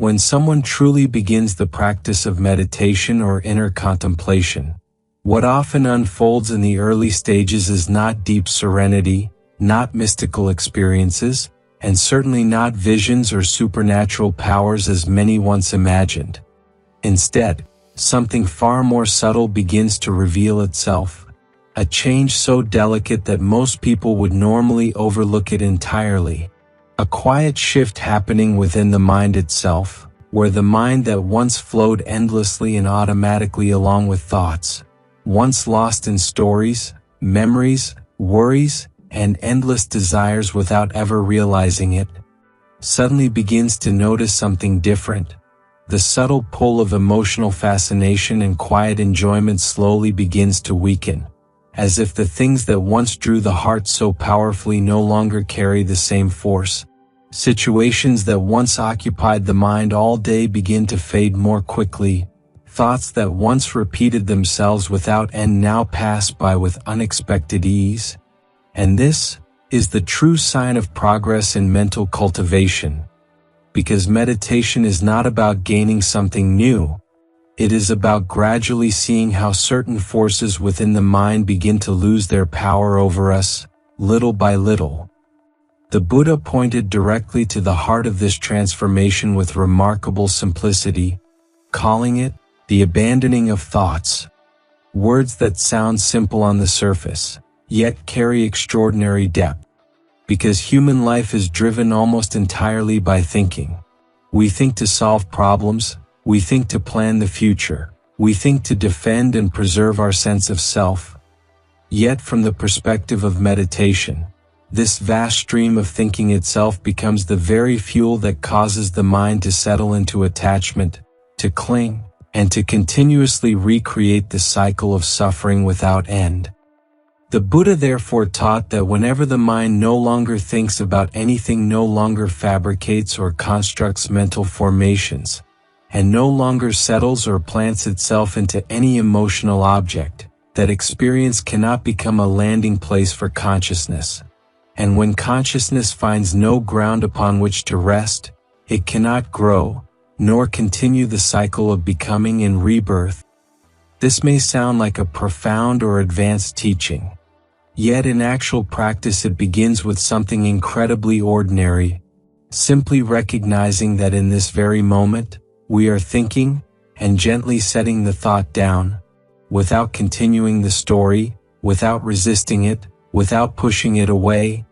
When someone truly begins the practice of meditation or inner contemplation, what often unfolds in the early stages is not deep serenity, not mystical experiences, and certainly not visions or supernatural powers as many once imagined. Instead, something far more subtle begins to reveal itself, a change so delicate that most people would normally overlook it entirely. A quiet shift happening within the mind itself, where the mind that once flowed endlessly and automatically along with thoughts, once lost in stories, memories, worries, and endless desires without ever realizing it, suddenly begins to notice something different. The subtle pull of emotional fascination and quiet enjoyment slowly begins to weaken, as if the things that once drew the heart so powerfully no longer carry the same force. Situations that once occupied the mind all day begin to fade more quickly. Thoughts that once repeated themselves without end now pass by with unexpected ease. And this is the true sign of progress in mental cultivation. Because meditation is not about gaining something new. It is about gradually seeing how certain forces within the mind begin to lose their power over us, little by little. The Buddha pointed directly to the heart of this transformation with remarkable simplicity, calling it the abandoning of thoughts. Words that sound simple on the surface, yet carry extraordinary depth. Because human life is driven almost entirely by thinking. We think to solve problems, we think to plan the future, we think to defend and preserve our sense of self. Yet from the perspective of meditation, this vast stream of thinking itself becomes the very fuel that causes the mind to settle into attachment, to cling, and to continuously recreate the cycle of suffering without end. The Buddha therefore taught that whenever the mind no longer thinks about anything, no longer fabricates or constructs mental formations, and no longer settles or plants itself into any emotional object, that experience cannot become a landing place for consciousness. And when consciousness finds no ground upon which to rest, it cannot grow, nor continue the cycle of becoming and rebirth. This may sound like a profound or advanced teaching. Yet in actual practice it begins with something incredibly ordinary, simply recognizing that in this very moment, we are thinking, and gently setting the thought down, without continuing the story, without resisting it, without pushing it away,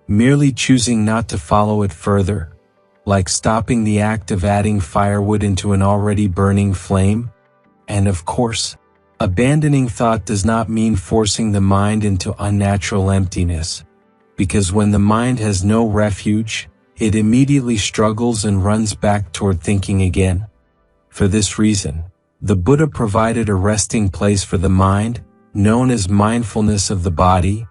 merely choosing not to follow it further, like stopping the act of adding firewood into an already burning flame. And of course, abandoning thought does not mean forcing the mind into unnatural emptiness, because when the mind has no refuge, it immediately struggles and runs back toward thinking again. For this reason, the Buddha provided a resting place for the mind, known as mindfulness of the body.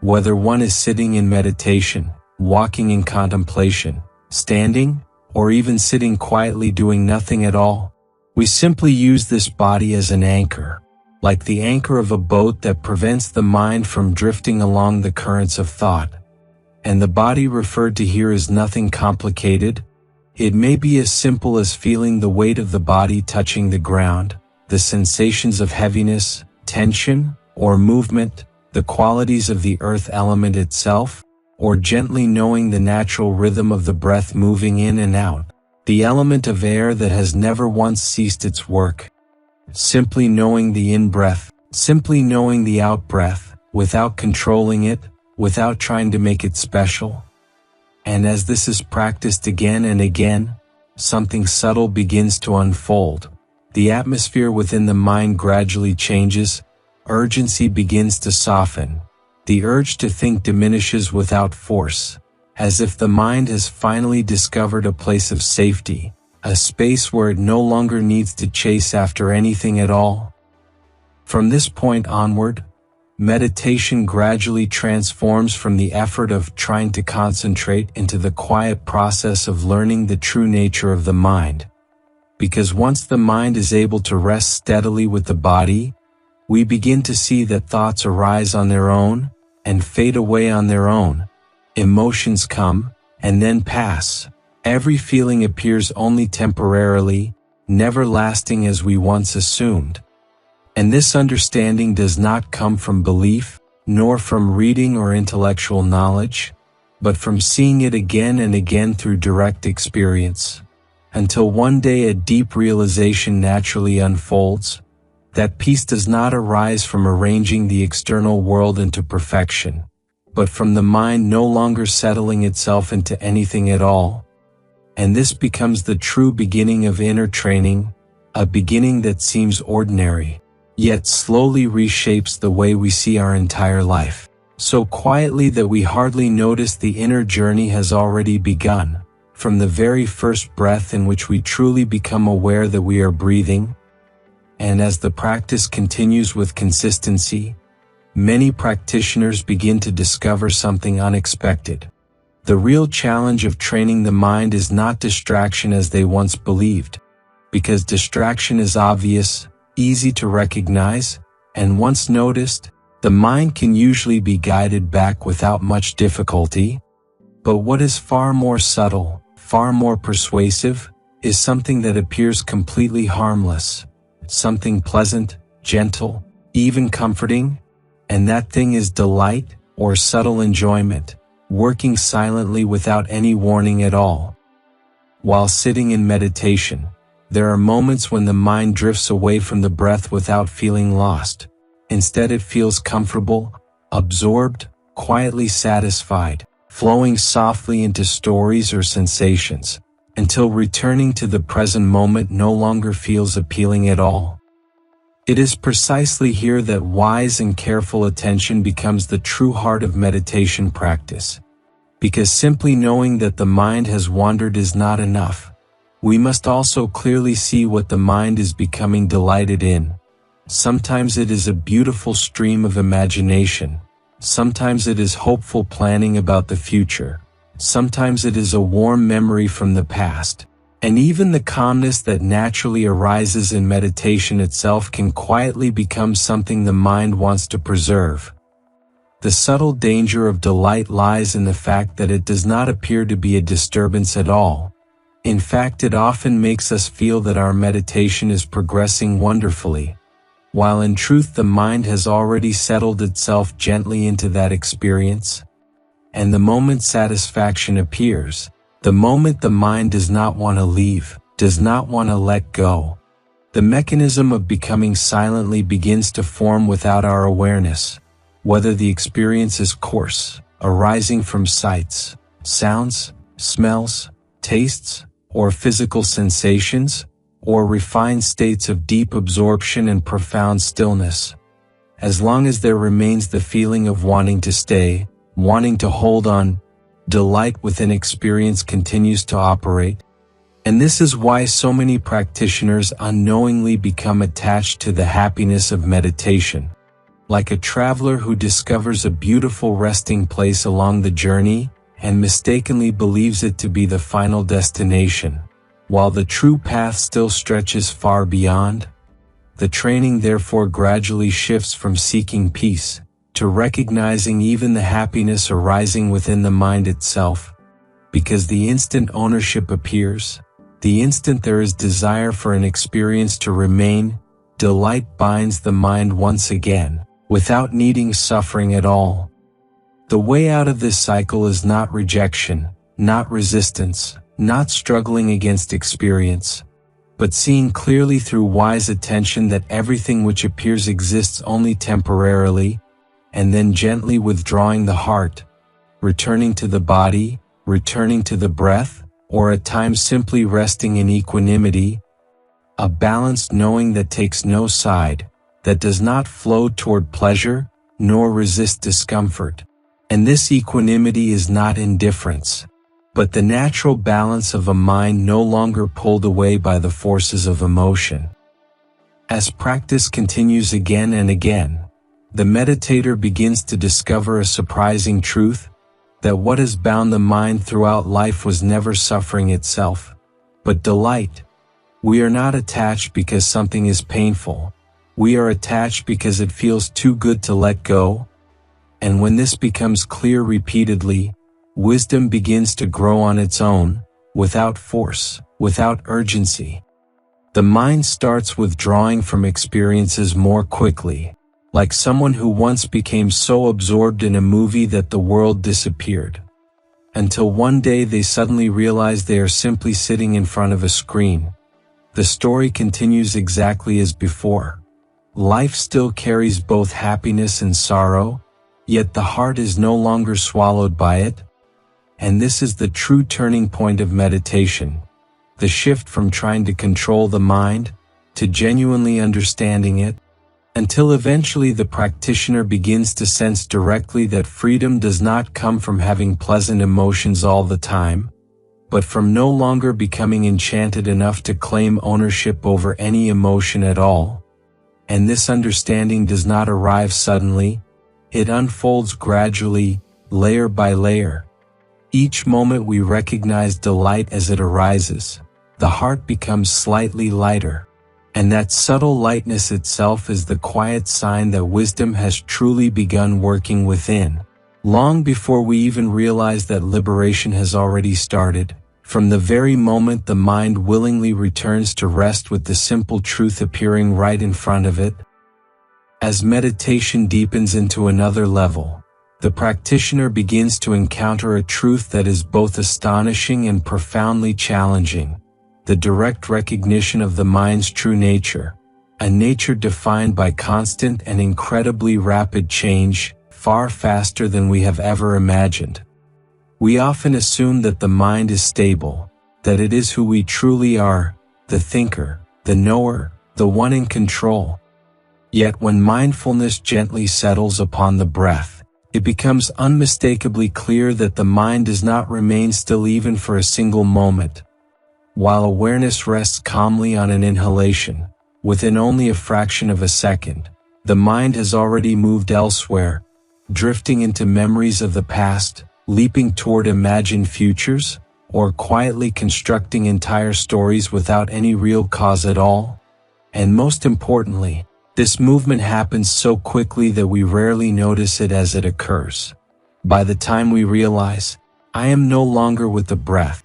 Whether one is sitting in meditation, walking in contemplation, standing, or even sitting quietly doing nothing at all, we simply use this body as an anchor, like the anchor of a boat that prevents the mind from drifting along the currents of thought. And the body referred to here is nothing complicated. It may be as simple as feeling the weight of the body touching the ground, the sensations of heaviness, tension, or movement, the qualities of the earth element itself, or gently knowing the natural rhythm of the breath moving in and out, the element of air that has never once ceased its work. Simply knowing the in-breath, simply knowing the out-breath, without controlling it, without trying to make it special. And as this is practiced again and again, something subtle begins to unfold. The atmosphere within the mind gradually changes, urgency begins to soften, the urge to think diminishes without force, as if the mind has finally discovered a place of safety, a space where it no longer needs to chase after anything at all. From this point onward, meditation gradually transforms from the effort of trying to concentrate into the quiet process of learning the true nature of the mind. Because once the mind is able to rest steadily with the body, we begin to see that thoughts arise on their own and fade away on their own. Emotions come and then pass, Every feeling appears only temporarily, never lasting as we once assumed. And this understanding does not come from belief, nor from reading or intellectual knowledge, but from seeing it again and again through direct experience, until one day a deep realization naturally unfolds, that peace does not arise from arranging the external world into perfection, but from the mind no longer settling itself into anything at all. And this becomes the true beginning of inner training, a beginning that seems ordinary, yet slowly reshapes the way we see our entire life, so quietly that we hardly notice the inner journey has already begun, from the very first breath in which we truly become aware that we are breathing. And as the practice continues with consistency, many practitioners begin to discover something unexpected. The real challenge of training the mind is not distraction as they once believed, because distraction is obvious, easy to recognize, and once noticed, the mind can usually be guided back without much difficulty. But what is far more subtle, far more persuasive, is something that appears completely harmless, something pleasant, gentle, even comforting, and that thing is delight, or subtle enjoyment, working silently without any warning at all. While sitting in meditation, there are moments when the mind drifts away from the breath without feeling lost. Instead, it feels comfortable, absorbed, quietly satisfied, flowing softly into stories or sensations, until returning to the present moment no longer feels appealing at all. It is precisely here that wise and careful attention becomes the true heart of meditation practice. Because simply knowing that the mind has wandered is not enough. We must also clearly see what the mind is becoming delighted in. Sometimes it is a beautiful stream of imagination. Sometimes it is hopeful planning about the future. Sometimes it is a warm memory from the past. And even the calmness that naturally arises in meditation itself can quietly become something the mind wants to preserve. The subtle danger of delight lies in the fact that it does not appear to be a disturbance at all. In fact, it often makes us feel that our meditation is progressing wonderfully, while in truth the mind has already settled itself gently into that experience. And the moment satisfaction appears, the moment the mind does not want to leave, does not want to let go, the mechanism of becoming silently begins to form without our awareness. Whether the experience is coarse, arising from sights, sounds, smells, tastes, or physical sensations, or refined states of deep absorption and profound stillness. As long as there remains the feeling of wanting to stay, wanting to hold on, delight within experience continues to operate. And this is why so many practitioners unknowingly become attached to the happiness of meditation. Like a traveler who discovers a beautiful resting place along the journey and mistakenly believes it to be the final destination, while the true path still stretches far beyond. The training therefore gradually shifts from seeking peace to recognizing even the happiness arising within the mind itself, because the instant ownership appears, the instant there is desire for an experience to remain, delight binds the mind once again, without needing suffering at all. The way out of this cycle is not rejection, not resistance, not struggling against experience, but seeing clearly through wise attention that everything which appears exists only temporarily, and then gently withdrawing the heart, returning to the body, returning to the breath, or at times simply resting in equanimity, a balanced knowing that takes no side, that does not flow toward pleasure, nor resist discomfort. And this equanimity is not indifference, but the natural balance of a mind no longer pulled away by the forces of emotion. As practice continues again and again, the meditator begins to discover a surprising truth, that what has bound the mind throughout life was never suffering itself, but delight. We are not attached because something is painful. We are attached because it feels too good to let go. And when this becomes clear repeatedly, wisdom begins to grow on its own, without force, without urgency. The mind starts withdrawing from experiences more quickly, like someone who once became so absorbed in a movie that the world disappeared. Until one day they suddenly realize they are simply sitting in front of a screen. The story continues exactly as before. Life still carries both happiness and sorrow, yet the heart is no longer swallowed by it. And this is the true turning point of meditation. The shift from trying to control the mind, to genuinely understanding it, until eventually the practitioner begins to sense directly that freedom does not come from having pleasant emotions all the time, but from no longer becoming enchanted enough to claim ownership over any emotion at all. And this understanding does not arrive suddenly, it unfolds gradually, layer by layer. Each moment we recognize delight as it arises, the heart becomes slightly lighter. And that subtle lightness itself is the quiet sign that wisdom has truly begun working within. Long before we even realize that liberation has already started, from the very moment the mind willingly returns to rest with the simple truth appearing right in front of it. As meditation deepens into another level, the practitioner begins to encounter a truth that is both astonishing and profoundly challenging. The direct recognition of the mind's true nature, a nature defined by constant and incredibly rapid change, far faster than we have ever imagined. We often assume that the mind is stable, that it is who we truly are, the thinker, the knower, the one in control. Yet when mindfulness gently settles upon the breath, it becomes unmistakably clear that the mind does not remain still even for a single moment. While awareness rests calmly on an inhalation, within only a fraction of a second, the mind has already moved elsewhere, drifting into memories of the past, leaping toward imagined futures, or quietly constructing entire stories without any real cause at all. And most importantly, this movement happens so quickly that we rarely notice it as it occurs. By the time we realize, I am no longer with the breath,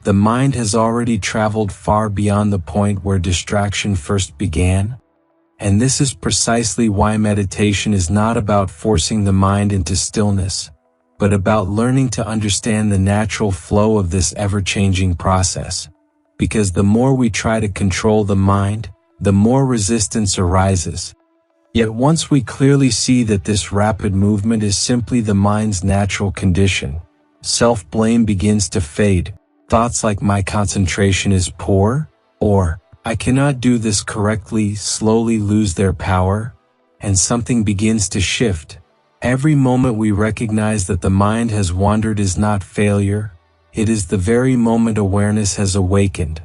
the mind has already traveled far beyond the point where distraction first began. And this is precisely why meditation is not about forcing the mind into stillness, but about learning to understand the natural flow of this ever-changing process. Because the more we try to control the mind, the more resistance arises. Yet once we clearly see that this rapid movement is simply the mind's natural condition, self-blame begins to fade. Thoughts like my concentration is poor, or I cannot do this correctly slowly lose their power, and something begins to shift. Every moment we recognize that the mind has wandered is not failure, it is the very moment awareness has awakened.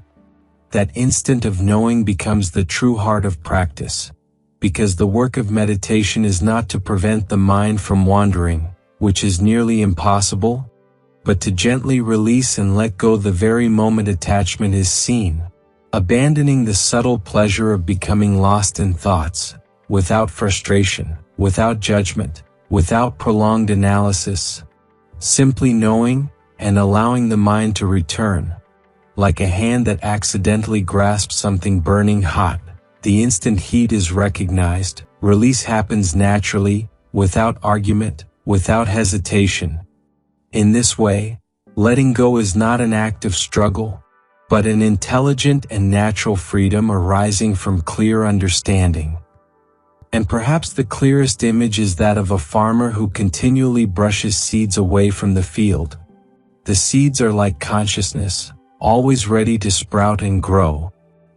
That instant of knowing becomes the true heart of practice, because the work of meditation is not to prevent the mind from wandering, which is nearly impossible, but to gently release and let go the very moment attachment is seen, abandoning the subtle pleasure of becoming lost in thoughts, without frustration, without judgment, without prolonged analysis, simply knowing and allowing the mind to return. Like a hand that accidentally grasps something burning hot, the instant heat is recognized, release happens naturally, without argument, without hesitation. In this way, letting go is not an act of struggle, but an intelligent and natural freedom arising from clear understanding. And perhaps the clearest image is that of a farmer who continually brushes seeds away from the field. The seeds are like consciousness, always ready to sprout and grow,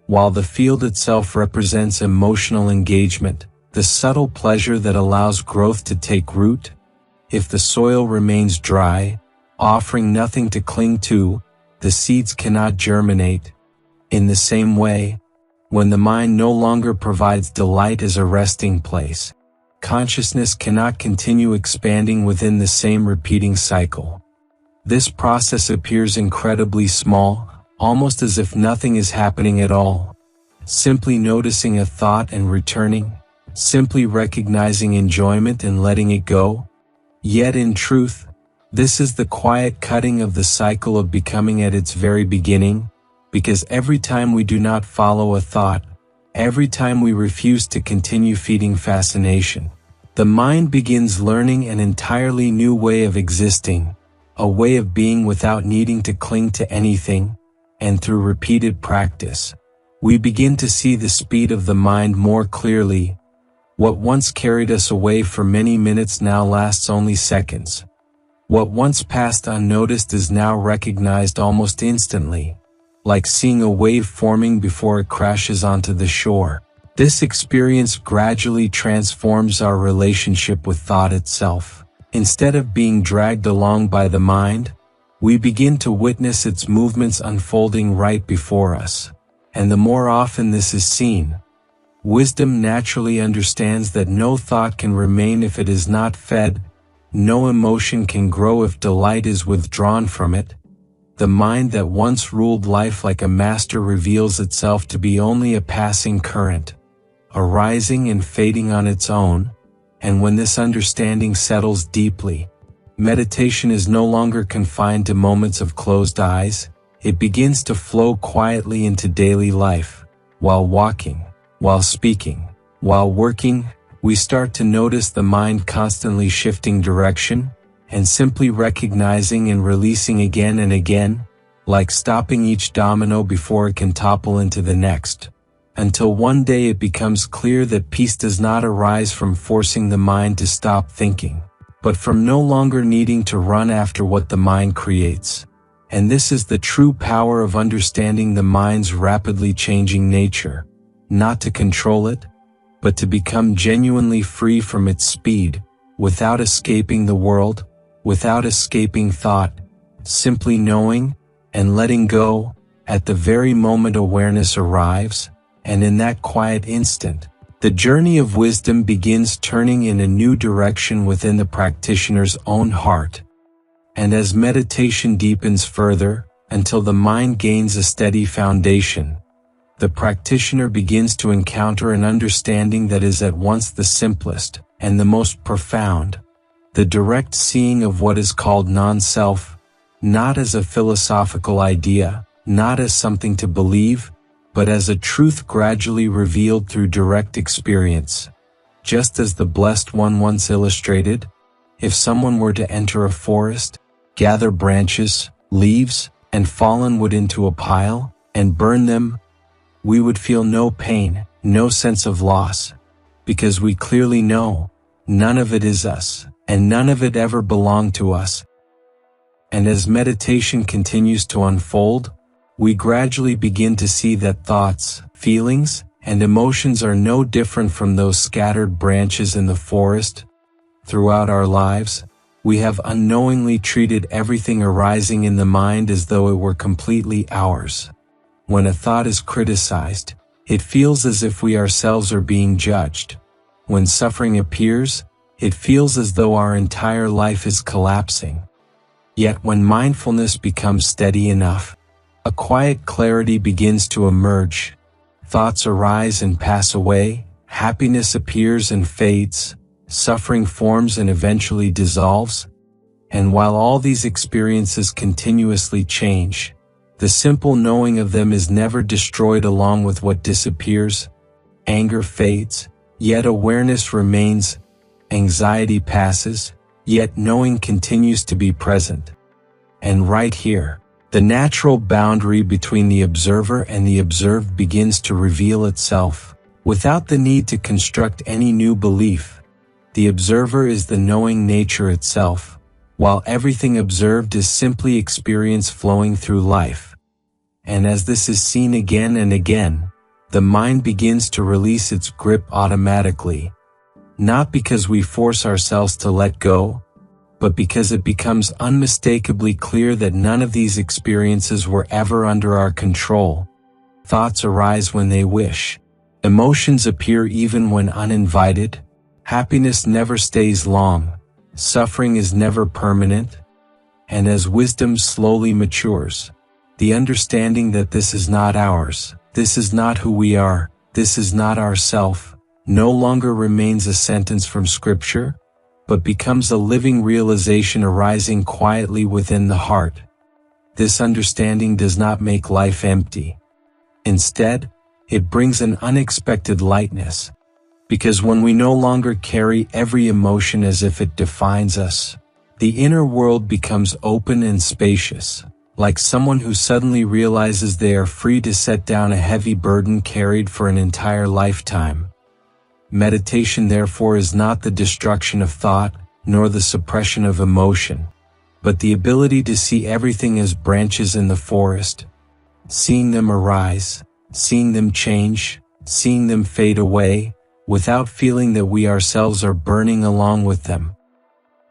while the field itself represents emotional engagement, the subtle pleasure that allows growth to take root. If the soil remains dry, offering nothing to cling to, the seeds cannot germinate. In the same way, when the mind no longer provides delight as a resting place, consciousness cannot continue expanding within the same repeating cycle. This process appears incredibly small, almost as if nothing is happening at all. Simply noticing a thought and returning, simply recognizing enjoyment and letting it go. Yet in truth, This is the quiet cutting of the cycle of becoming at its very beginning, because every time we do not follow a thought, every time we refuse to continue feeding fascination, the mind begins learning an entirely new way of existing, a way of being without needing to cling to anything, and through repeated practice, we begin to see the speed of the mind more clearly. What once carried us away for many minutes now lasts only seconds. What once passed unnoticed is now recognized almost instantly, like seeing a wave forming before it crashes onto the shore. This experience gradually transforms our relationship with thought itself. Instead of being dragged along by the mind, we begin to witness its movements unfolding right before us. And the more often this is seen, wisdom naturally understands that no thought can remain if it is not fed, no emotion can grow if delight is withdrawn from it. The mind that once ruled life like a master reveals itself to be only a passing current, arising and fading on its own, and when this understanding settles deeply, meditation is no longer confined to moments of closed eyes. It begins to flow quietly into daily life. While walking, while speaking, while working, we start to notice the mind constantly shifting direction, and simply recognizing and releasing again and again, like stopping each domino before it can topple into the next, until one day it becomes clear that peace does not arise from forcing the mind to stop thinking, but from no longer needing to run after what the mind creates. And this is the true power of understanding the mind's rapidly changing nature, not to control it, but to become genuinely free from its speed, without escaping the world, without escaping thought, simply knowing and letting go at the very moment awareness arrives, and in that quiet instant, the journey of wisdom begins turning in a new direction within the practitioner's own heart. And as meditation deepens further, until the mind gains a steady foundation, the practitioner begins to encounter an understanding that is at once the simplest and the most profound, the direct seeing of what is called non-self, not as a philosophical idea, not as something to believe, but as a truth gradually revealed through direct experience. Just as the Blessed One once illustrated, if someone were to enter a forest, gather branches, leaves, and fallen wood into a pile, and burn them, we would feel no pain, no sense of loss, because we clearly know, none of it is us, and none of it ever belonged to us. And as meditation continues to unfold, we gradually begin to see that thoughts, feelings, and emotions are no different from those scattered branches in the forest. Throughout our lives, we have unknowingly treated everything arising in the mind as though it were completely ours. When a thought is criticized, it feels as if we ourselves are being judged. When suffering appears, it feels as though our entire life is collapsing. Yet when mindfulness becomes steady enough, a quiet clarity begins to emerge. Thoughts arise and pass away, happiness appears and fades, suffering forms and eventually dissolves. And while all these experiences continuously change, the simple knowing of them is never destroyed along with what disappears. Anger fades, yet awareness remains. Anxiety passes, yet knowing continues to be present. And right here, the natural boundary between the observer and the observed begins to reveal itself, without the need to construct any new belief. The observer is the knowing nature itself, while everything observed is simply experience flowing through life. And as this is seen again and again, the mind begins to release its grip automatically, not because we force ourselves to let go, but because it becomes unmistakably clear that none of these experiences were ever under our control. Thoughts arise when they wish. Emotions appear even when uninvited. Happiness never stays long. Suffering is never permanent. And as wisdom slowly matures, the understanding that this is not ours, this is not who we are, this is not ourself, no longer remains a sentence from Scripture, but becomes a living realization arising quietly within the heart. This understanding does not make life empty. Instead, it brings an unexpected lightness, because when we no longer carry every emotion as if it defines us, the inner world becomes open and spacious, like someone who suddenly realizes they are free to set down a heavy burden carried for an entire lifetime. Meditation therefore is not the destruction of thought, nor the suppression of emotion, but the ability to see everything as branches in the forest, seeing them arise, seeing them change, seeing them fade away, without feeling that we ourselves are burning along with them.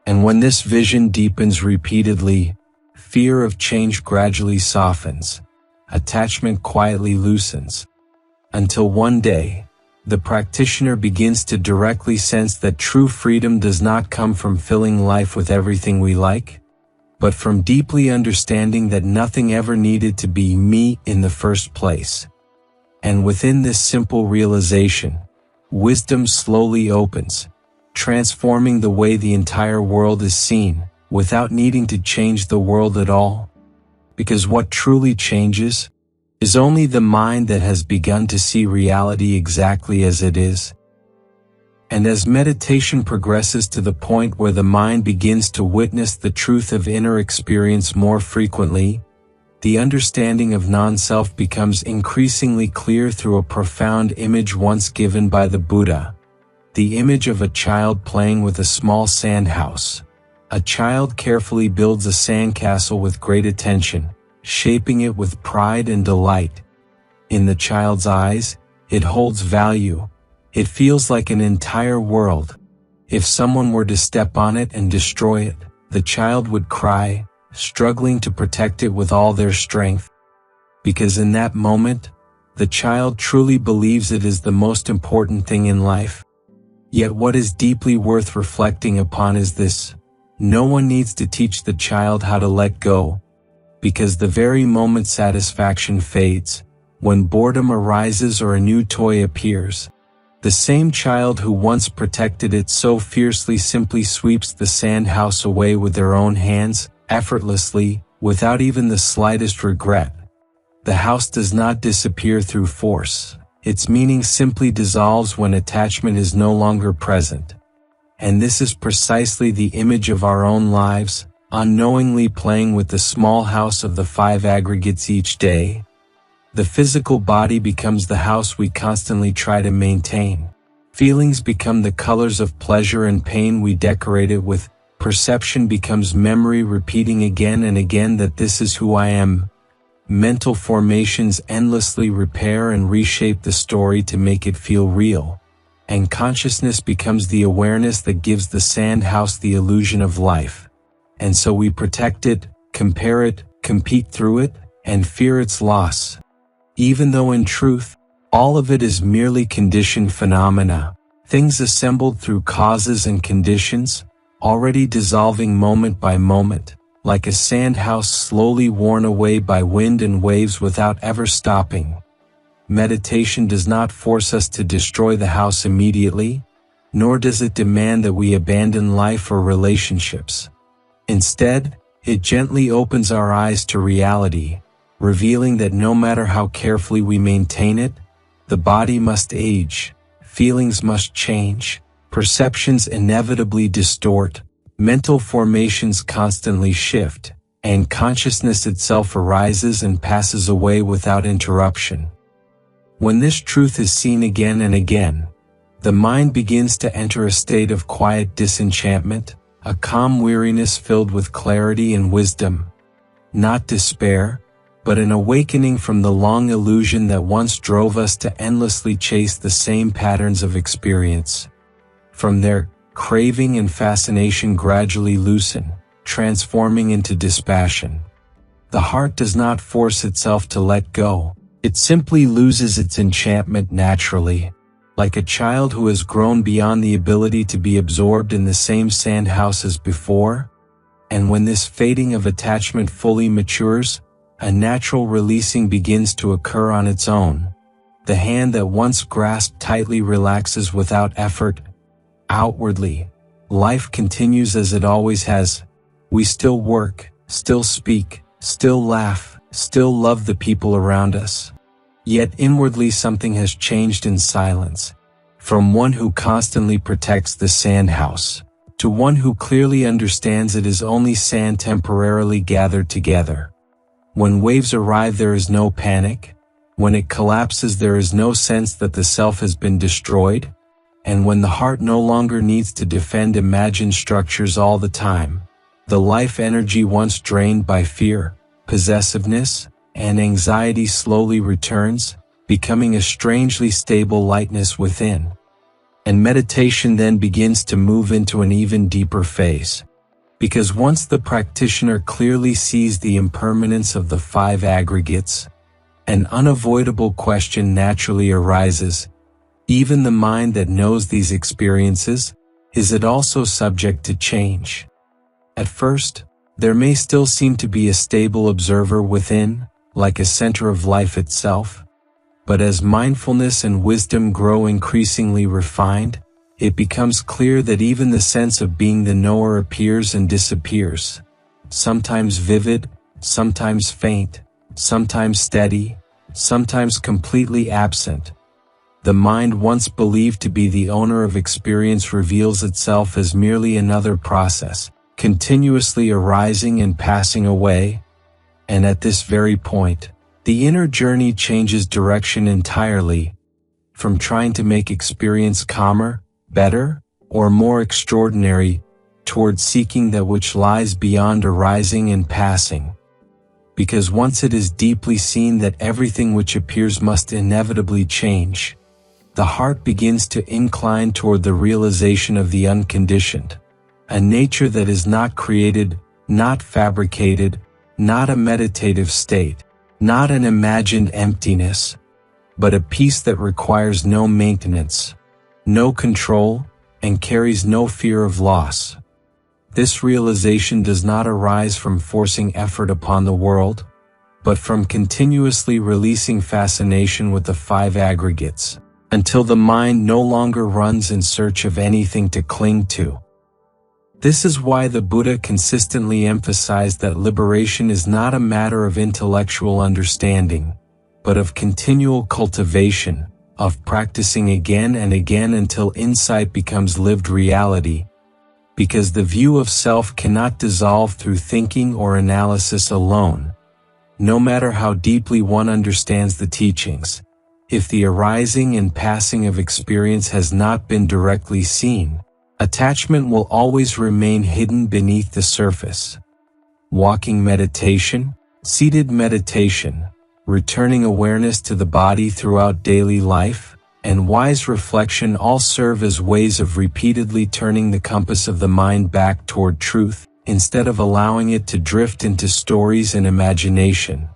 And when this vision deepens repeatedly, fear of change gradually softens, attachment quietly loosens, until one day, the practitioner begins to directly sense that true freedom does not come from filling life with everything we like, but from deeply understanding that nothing ever needed to be me in the first place. And within this simple realization, wisdom slowly opens, transforming the way the entire world is seen, without needing to change the world at all. Because what truly changes is only the mind that has begun to see reality exactly as it is. And as meditation progresses to the point where the mind begins to witness the truth of inner experience more frequently, the understanding of non-self becomes increasingly clear through a profound image once given by the Buddha. The image of a child playing with a small sand house. A child carefully builds a sandcastle with great attention, shaping it with pride and delight. In the child's eyes, it holds value. It feels like an entire world. If someone were to step on it and destroy it, the child would cry, struggling to protect it with all their strength. Because in that moment, the child truly believes it is the most important thing in life. Yet what is deeply worth reflecting upon is this: no one needs to teach the child how to let go, because the very moment satisfaction fades, when boredom arises or a new toy appears, the same child who once protected it so fiercely simply sweeps the sand house away with their own hands, effortlessly, without even the slightest regret. The house does not disappear through force. Its meaning simply dissolves when attachment is no longer present. And this is precisely the image of our own lives, unknowingly playing with the small house of the 5 aggregates each day. The physical body becomes the house we constantly try to maintain. Feelings become the colors of pleasure and pain we decorate it with. Perception becomes memory repeating again and again that this is who I am. Mental formations endlessly repair and reshape the story to make it feel real. And consciousness becomes the awareness that gives the sand house the illusion of life. And so we protect it, compare it, compete through it, and fear its loss. Even though in truth, all of it is merely conditioned phenomena, things assembled through causes and conditions, already dissolving moment by moment, like a sand house slowly worn away by wind and waves without ever stopping. Meditation does not force us to destroy the house immediately, nor does it demand that we abandon life or relationships. Instead, it gently opens our eyes to reality, revealing that no matter how carefully we maintain it, the body must age, feelings must change, perceptions inevitably distort, mental formations constantly shift, and consciousness itself arises and passes away without interruption. When this truth is seen again and again, the mind begins to enter a state of quiet disenchantment, a calm weariness filled with clarity and wisdom. Not despair, but an awakening from the long illusion that once drove us to endlessly chase the same patterns of experience. From there, craving and fascination gradually loosen, transforming into dispassion. The heart does not force itself to let go. It simply loses its enchantment naturally, like a child who has grown beyond the ability to be absorbed in the same sand house as before. And when this fading of attachment fully matures, a natural releasing begins to occur on its own. The hand that once grasped tightly relaxes without effort. Outwardly, Life continues as it always has. We still work, still speak, still laugh, still love the people around us. Yet inwardly something has changed in silence. From one who constantly protects the sand house, to one who clearly understands it is only sand temporarily gathered together. When waves arrive there is no panic. When it collapses there is no sense that the self has been destroyed. And when the heart no longer needs to defend imagined structures all the time, the life energy once drained by fear, possessiveness, and anxiety slowly returns, becoming a strangely stable lightness within. And meditation then begins to move into an even deeper phase. Because once the practitioner clearly sees the impermanence of the five aggregates, an unavoidable question naturally arises. Even the mind that knows these experiences, is it also subject to change? At first, there may still seem to be a stable observer within, like a center of life itself. But as mindfulness and wisdom grow increasingly refined, it becomes clear that even the sense of being the knower appears and disappears. Sometimes vivid, sometimes faint, sometimes steady, sometimes completely absent. The mind once believed to be the owner of experience reveals itself as merely another process, continuously arising and passing away. And at this very point, the inner journey changes direction entirely, from trying to make experience calmer, better, or more extraordinary, toward seeking that which lies beyond arising and passing. Because once it is deeply seen that everything which appears must inevitably change, the heart begins to incline toward the realization of the unconditioned, a nature that is not created, not fabricated, not a meditative state, not an imagined emptiness, but a peace that requires no maintenance, no control, and carries no fear of loss. This realization does not arise from forcing effort upon the world, but from continuously releasing fascination with the five aggregates, until the mind no longer runs in search of anything to cling to. This is why the Buddha consistently emphasized that liberation is not a matter of intellectual understanding, but of continual cultivation, of practicing again and again until insight becomes lived reality, because the view of self cannot dissolve through thinking or analysis alone. No matter how deeply one understands the teachings, if the arising and passing of experience has not been directly seen, attachment will always remain hidden beneath the surface. Walking meditation, seated meditation, returning awareness to the body throughout daily life, and wise reflection all serve as ways of repeatedly turning the compass of the mind back toward truth, instead of allowing it to drift into stories and imagination.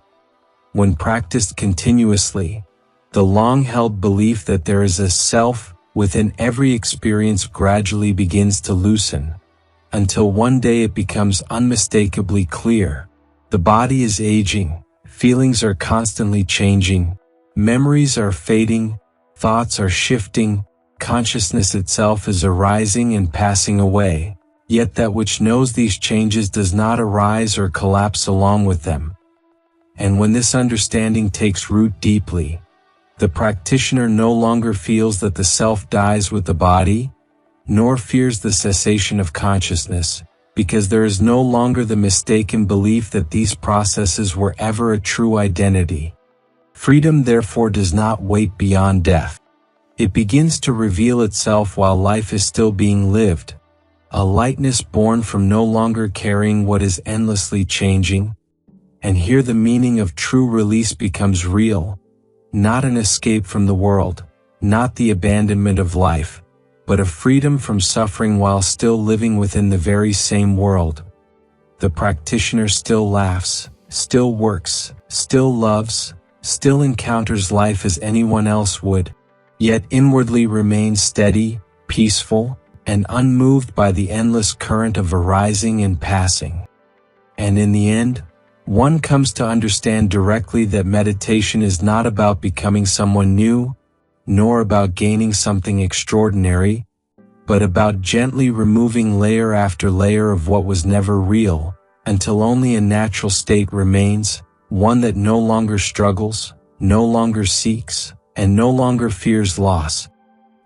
When practiced continuously, the long-held belief that there is a self within every experience gradually begins to loosen, until one day it becomes unmistakably clear. The body is aging, feelings are constantly changing, memories are fading, thoughts are shifting, consciousness itself is arising and passing away, yet that which knows these changes does not arise or collapse along with them. And when this understanding takes root deeply, the practitioner no longer feels that the self dies with the body, nor fears the cessation of consciousness, because there is no longer the mistaken belief that these processes were ever a true identity. Freedom therefore does not wait beyond death. It begins to reveal itself while life is still being lived, a lightness born from no longer carrying what is endlessly changing. And here the meaning of true release becomes real. Not an escape from the world, not the abandonment of life, but a freedom from suffering while still living within the very same world. The practitioner still laughs, still works, still loves, still encounters life as anyone else would, yet inwardly remains steady, peaceful, and unmoved by the endless current of arising and passing. And in the end, one comes to understand directly that meditation is not about becoming someone new, nor about gaining something extraordinary, but about gently removing layer after layer of what was never real, until only a natural state remains, one that no longer struggles, no longer seeks, and no longer fears loss.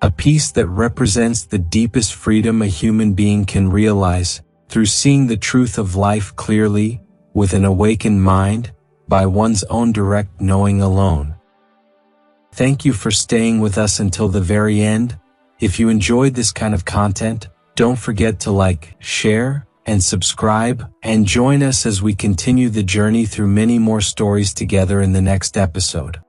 A peace that represents the deepest freedom a human being can realize, through seeing the truth of life clearly, with an awakened mind, by one's own direct knowing alone. Thank you for staying with us until the very end. If you enjoyed this kind of content, don't forget to like, share, and subscribe, and join us as we continue the journey through many more stories together in the next episode.